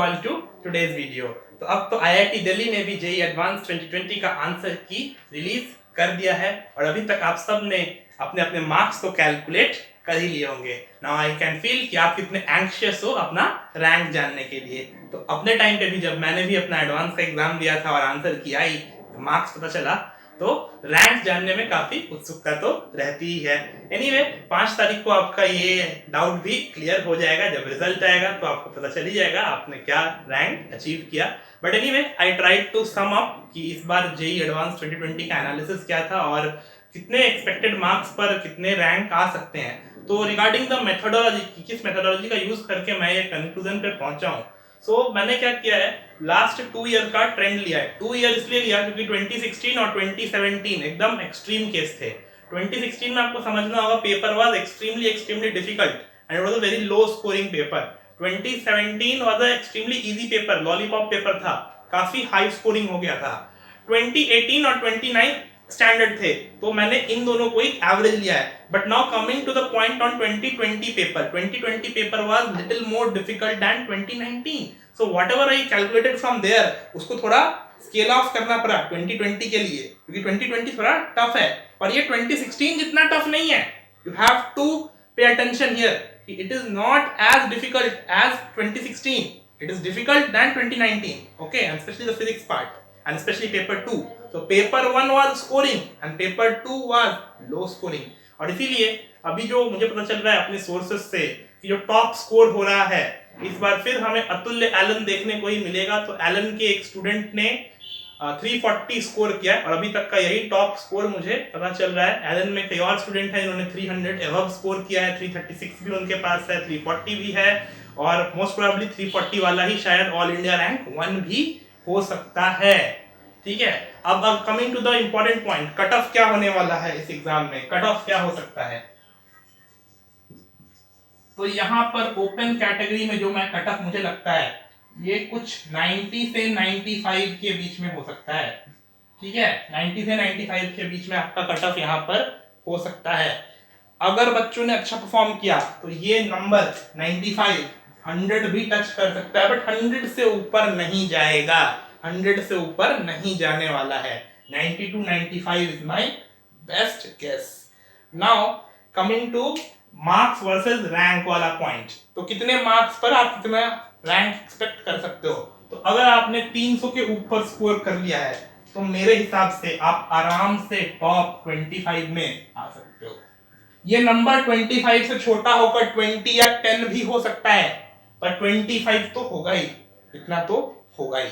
All to today's video. तो अब तो आईआईटी दिल्ली ने भी जेईई एडवांस 2020 का आंसर की रिलीज कर दिया है और अभी तक आप सब ने अपने अपने मार्क्स तो कैलकुलेट कर ही लिए होंगे। नाउ आई कैन फील कि आप कितने एंग्शियस हो अपना रैंक जानने के लिए। तो अपने टाइम पे भी जब मैंने भी अपना एडवांस का एग्जाम दिया था और आंसर किया ही, मार्क्स पता चला, तो रैंक जानने में काफी उत्सुकता तो रहती ही है। एनीवे 5 तारीख को आपका ये डाउट भी क्लियर हो जाएगा। जब रिजल्ट आएगा तो आपको पता चल ही जाएगा आपने क्या रैंक अचीव किया। But anyway I tried to sum up कि इस बार जेईई एडवांस 2020 का एनालिसिस क्या था और कितने एक्सपेक्टेड मार्क्स पर कितने रैंक आ सकते हैं। तो रिगार्डिंग द मेथोडोलॉजी, किस मेथोडोलॉजी का यूज करके मैं ये कंक्लूजन पे पहुंचा हूँ। सो मैंने क्या किया है, लास्ट 2 ईयर का ट्रेंड लिया है। 2 ईयर इसलिए लिया क्योंकि 2016 और 2017 एकदम एक्सट्रीम केस थे। 2016 में आपको समझना होगा paper was extremely difficult and it was a very low scoring paper. 2017 was a extremely easy paper, lollipop paper था, काफी हाई स्कोरिंग हो गया था। 2018 और 29 स्टैंडर्ड थे, तो मैंने इन दोनों को ही एवरेज लिया है। But now coming to the point on 2020 paper, 2020 paper was little more difficult than 2019। So whatever I calculated from there, उसको थोड़ा स्केल ऑफ करना पड़ा 2020 के लिए, क्योंकि 2020 थोड़ा टफ है और ये 2016 जितना टफ नहीं है। You have to pay attention here, it is not as difficult as 2016, it is difficult than 2019, okay, and especially the physics part and especially paper 2. So paper 1 was scoring and paper 2 was low scoring, और इसीलिए अभी जो मुझे पता चल रहा है अपने सोर्सेस से कि जो टॉप स्कोर हो रहा है इस बार फिर हमें अतुल्य एलन देखने को ही मिलेगा। तो एलन के एक स्टूडेंट ने 340 स्कोर किया और अभी तक का यही टॉप स्कोर मुझे पता चल रहा है। एलन में कई और स्टूडेंट हैं जिन्होंने 300 एबव स्कोर किया है, 336 भी उनके पास है, 340 भी है और मोस्ट प्रोबेबली 340 वाला ही शायद ऑल इंडिया रैंक 1 भी हो सकता है। ठीक है, अब coming to the important point, cut off क्या होने वाला है इस एग्जाम में, कट ऑफ क्या हो सकता है। तो यहाँ पर ओपन कैटेगरी में जो मैं कट ऑफ मुझे लगता है ये कुछ 90 से 95 के बीच में हो सकता है। ठीक है, 90 से 95 के बीच में आपका कट ऑफ यहाँ पर हो सकता है। अगर बच्चों ने अच्छा परफॉर्म किया तो ये नंबर 95 100 भी टच कर सकता है, बट 100 से ऊपर नहीं जाएगा, 100 से ऊपर नहीं जाने वाला है। 90 to 95 is my best guess. Now coming to marks versus rank वाला पॉइंट, तो कितने मार्क्स पर आप कितना रैंक एक्सपेक्ट कर सकते हो। तो अगर आपने 300 के ऊपर स्कोर कर लिया है तो मेरे हिसाब से आप आराम से टॉप 25 में आ सकते हो। ये नंबर 25 से छोटा होकर 20 या 10 भी हो सकता है, पर 25 तो होगा ही, इतना तो होगा ही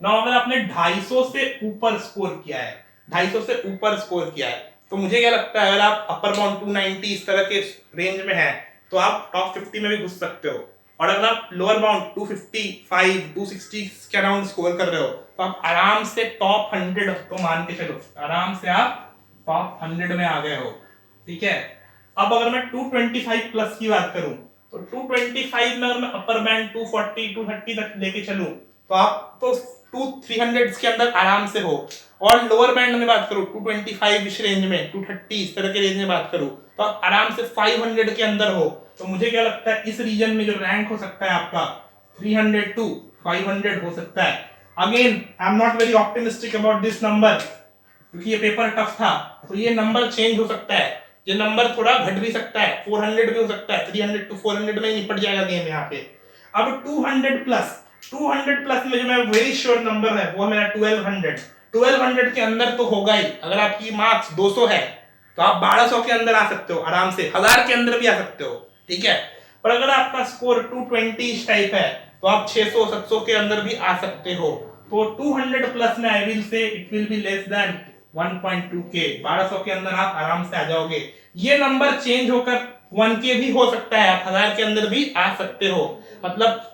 ना। अगर आपने 250 से ऊपर स्कोर किया है, 250 से ऊपर स्कोर किया है, तो मुझे क्या लगता है अगर आप अपर बाउंड 290 इस तरह के रेंज में है तो आप टॉप 50 में भी घुस सकते हो। और अगर आप लोअर बाउंड 255 260 के अराउंड स्कोर कर रहे हो तो आप आराम से टॉप 100 तो मान के चलो, आराम से आप टॉप 100 में आ गए हो। ठीक है, अब अगर मैं 225 प्लस की बात करूं तो 225 में अगर मैं अपर बैंड 240 230 तक लेके चलूं तो आप तो 300 के अंदर आराम से हो। और लोअर बैंड में बात करूं 225 इस रेंज में, 230 इस तरह के रेंज में बात करूं तो आप आराम से 500 के अंदर हो। तो मुझे क्या लगता है इस रीजन में जो रैंक हो सकता है आपका 300 to 500 हो सकता है। Again I am not very optimistic about this number क्योंकि ये पेपर टफ था, तो ये नंबर चेंज हो सकता है, ये नंबर थोड़ा घट भी सकता है, 400 भी हो सकता है, 300 to 400 में निपट जाएगा गेम यहाँ पे। अब 200 प्लस में जो मैं वेरी श्योर नंबर है वो मेरा 1200 के अंदर तो होगा ही। अगर आपकी मार्क्स 200 है तो आप 1200 के अंदर आ सकते हो आराम से, 1000 के अंदर भी आ सकते हो। ठीक है, पर अगर आपका स्कोर 220 टाइप है तो आप 600 700 के अंदर भी आ सकते हो। तो 200 प्लस में I will say it will be less than 1.2k, 1200 के अंदर आप आराम से आ जाओगे। ये नंबर चेंज होकर 1k भी हो सकता है, आप 1000 के अंदर भी आ सकते हो। मतलब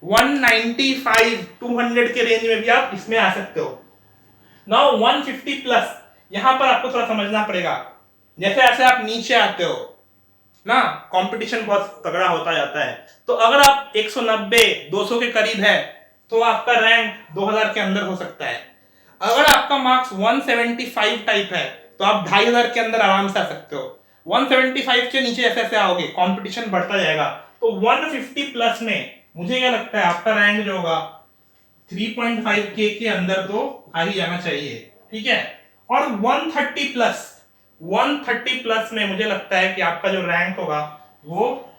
195 200 के रेंज में भी आप इसमें आ सकते हो। नाउ 150 प्लस, यहां पर आपको थोड़ा समझना पड़ेगा। जैसे जैसे आप नीचे आते हो ना, कंपटीशन बहुत तगड़ा होता जाता है। तो अगर आप 190 200 के करीब है तो आपका रैंक 2000 के अंदर हो सकता है। अगर आपका मार्क्स 175 टाइप है तो आप 2500 के अंदर आराम से आ सकते हो। 175 के नीचे जैसे जैसे आओगे कंपटीशन बढ़ता जाएगा, तो 150 प्लस में मुझे क्या लगता है आपका रैंक जो होगा 3.5K के अंदर तो आ ही जाना चाहिए, ठीक है। और 130 प्लस में मुझे लगता है कि आपका जो रैंक होगा वो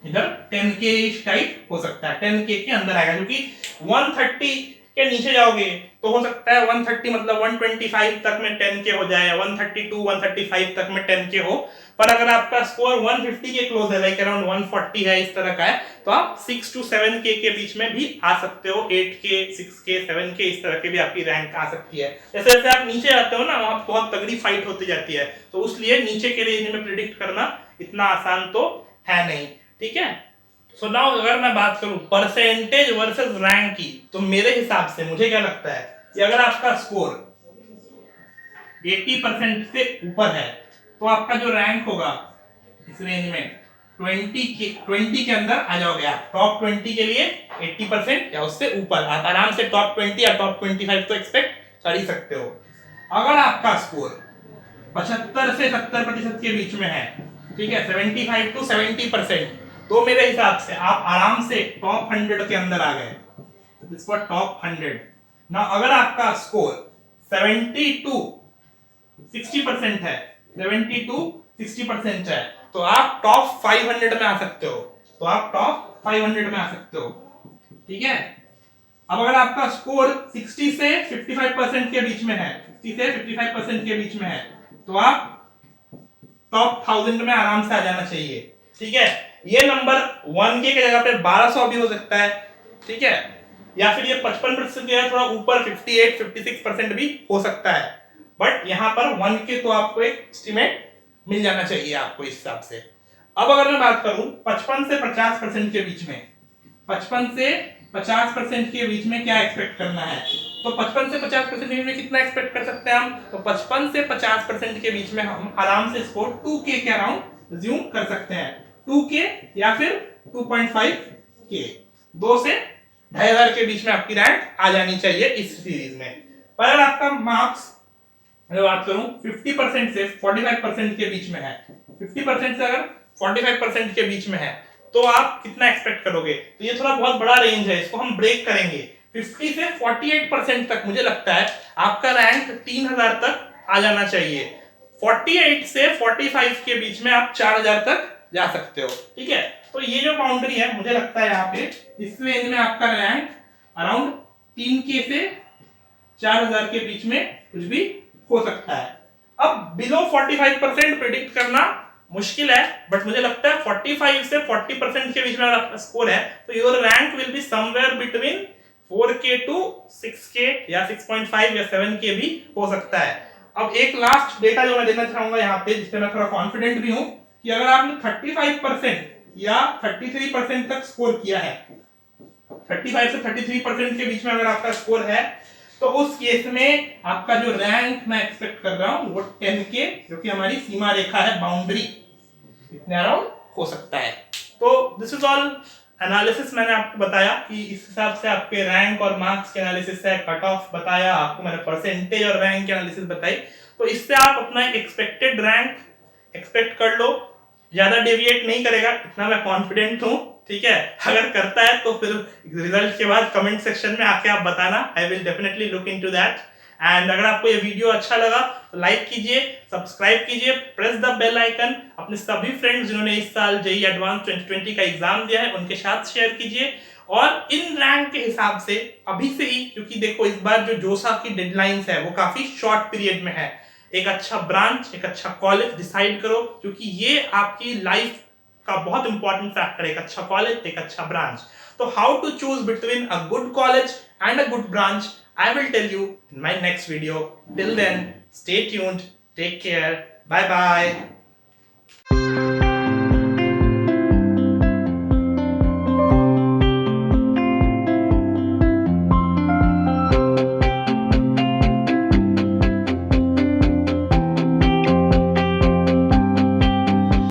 इधर 10K टाइप हो सकता है, 10K के अंदर आएगा, क्योंकि 130 के नीचे जाओगे तो हो सकता है 130 मतलब 125 तक में 10K हो जाए, 132 135 तक में 10K हो। पर अगर आपका स्कोर 150 के क्लोज है, लाइक अराउंड 140 है, इस तरह का है, तो आप 6 to 7K के बीच में भी आ सकते हो। 8K 6K 7K इस तरह के भी आपकी रैंक आ सकती है। जैसे जैसे आप नीचे आते हो ना, वहां बहुत तगड़ी फाइट होती जाती है, तो उसलिए नीचे के रेंज में प्रिडिक्ट करना इतना आसान तो है नहीं, ठीक है। सो नाउ अगर मैं बात करूं परसेंटेज वर्सेस रैंक की, तो मेरे हिसाब से मुझे क्या लगता है कि अगर आपका स्कोर 80% से ऊपर है तो आपका जो रैंक होगा इस रेंज में 20 के अंदर आ जाओगे आप। टॉप 20 के लिए 80% या उससे ऊपर आप आराम से टॉप 20 या टॉप 25 तो एक्सपेक्ट कर ही सकते हो। अगर आपका स्कोर 75 से 70% के बीच में है, ठीक है, 75 to 70%, तो मेरे हिसाब से आप आराम से टॉप 100 के अंदर आ गए, दिस फॉर टॉप 100 ना। अगर आपका स्कोर 70 to 60% है, 70 to 60% है, तो आप टॉप 500 में आ सकते हो, तो आप टॉप 500 में आ सकते हो, ठीक है। अब अगर आपका स्कोर 60 से 55% के बीच में है, 60 से 55% के बीच में है, तो आप टॉप 1000 में आराम से आ जाना चाहिए, ठीक है। ये नंबर 1K की जगह पे 1200 भी हो सकता है, ठीक है, या फिर ये 55% के थोड़ा ऊपर 58-56% भी हो सकता है, बट यहाँ पर 1K तो आपको एक एस्टिमेट मिल जाना चाहिए आपको इस हिसाब से। अब अगर मैं बात करूं 55 से 50% के बीच में, 55 से 50% के बीच में क्या एक्सपेक्ट करना है, तो 55 से 50% के बीच में कितना एक्सपेक्ट कर सकते हैं हम, तो 55 से 50% के बीच में हम आराम से स्कोर 2K के अराउंड ज्यूम कर सकते हैं, 2K या फिर 2.5K, 2 से 2500 के बीच में आपकी रैंक आ जानी चाहिए इस सीरीज में। पर अगर आपका मार्क्स मैं बात करूं 50% से 45% के बीच में है, 50% से अगर 45% के बीच में है, तो आप कितना एक्सपेक्ट करोगे, तो ये थोड़ा बहुत बड़ा रेंज है, इसको हम ब्रेक करेंगे। 50 से 48% तक मुझे लगता है आपका रैंक 3000 तक आ जाना चाहिए, 48 से 45 के बीच में आप 4000 तक जा सकते हो, ठीक है। तो ये जो बाउंड्री है मुझे लगता है यहाँ पे इस रेंज में आपका रैंक अराउंड 3K से 4000 के बीच में कुछ भी हो सकता है। अब बिलो 45% प्रिडिक्ट करना मुश्किल है, बट मुझे लगता है 45 से 40% के बीच में अगर आपका स्कोर है, तो your rank will be somewhere between 4K to 6K या 6.5 या 7K भी हो सकता है। अब एक लास्ट डेटा जो मैं देना चाहूंगा यहाँ पे, जिससे मैं थोड़ा कॉन्फिडेंट भी हूं, कि अगर आपने 35% या 33% तक स्कोर किया है, 35 से 33% के बीच में अगर आपका स्कोर है, तो उस केस में आपका जो रैंक मैं एक्सपेक्ट कर रहा हूं वो 10K, जो कि हमारी सीमा रेखा है, बाउंड्री, इतने अराउंड हो सकता है। तो दिस इज ऑल एनालिसिस मैंने आपको बताया कि इस हिसाब से आपके रैंक और मार्क्स के एनालिसिस है, कट ऑफ बताया आपको मैंने, परसेंटेज और रैंक की एनालिसिस बताई, तो इससे आप अपना एक्सपेक्टेड रैंक एक्सपेक्ट कर लो, ज्यादा डेविएट नहीं करेगा, इतना मैं कॉन्फिडेंट हूं, ठीक है। अगर करता है तो फिर रिजल्ट के बाद कमेंट सेक्शन में आके आप बताना, I will definitely look into that. And अगर आपको ये वीडियो अच्छा लगा तो लाइक कीजिए, सब्सक्राइब कीजिए, प्रेस द बेल आइकन, अपने सभी फ्रेंड्स जिन्होंने इस साल जेईई एडवांस 2020 का एग्जाम दिया है उनके साथ शेयर कीजिए। और इन रैंक के हिसाब से अभी से ही, क्योंकि देखो इस बार जो जोसा की डेडलाइंस है वो काफी शॉर्ट पीरियड में है, एक अच्छा ब्रांच, एक अच्छा कॉलेज डिसाइड करो, क्योंकि ये आपकी लाइफ का बहुत इंपॉर्टेंट फैक्टर है, एक अच्छा कॉलेज, एक अच्छा ब्रांच। तो how to choose between a good college and a good branch, I will tell you in my next video. Till then, stay tuned, take care, bye bye.